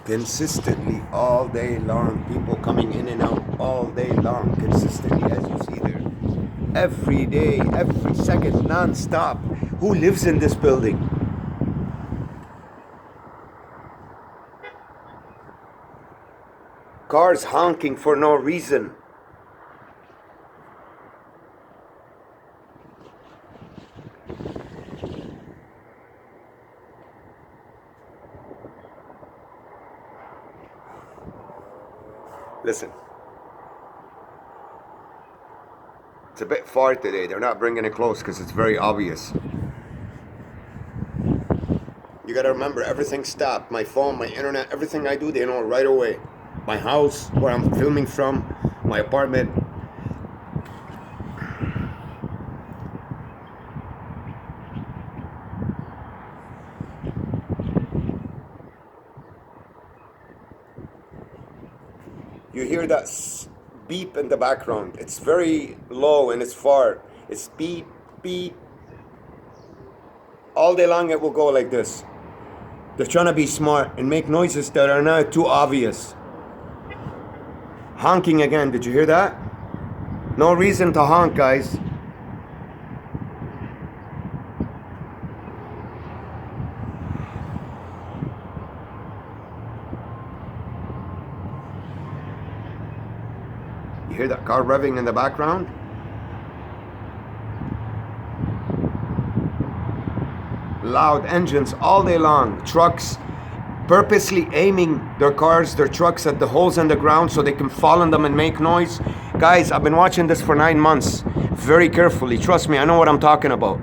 Consistently all day long, people coming in and out all day long, consistently, as you see there. Every day, every second, non-stop. Who lives in this building? Cars honking for no reason. Listen. It's a bit far today. They're not bringing it close because it's very obvious. You gotta remember, everything stopped. My phone, my internet, everything I do, they know right away. My house, where I'm filming from, my apartment. You hear that beep in the background. It's very low and it's far. It's beep, beep. All day long it will go like this. They're trying to be smart and make noises that are now too obvious. Honking again, did you hear that? No reason to honk, guys. You hear that car revving in the background? Loud engines all day long. Trucks purposely aiming their cars, their trucks at the holes in the ground so they can fall on them and make noise. Guys, I've been watching this for 9 months very carefully. Trust me, I know what I'm talking about.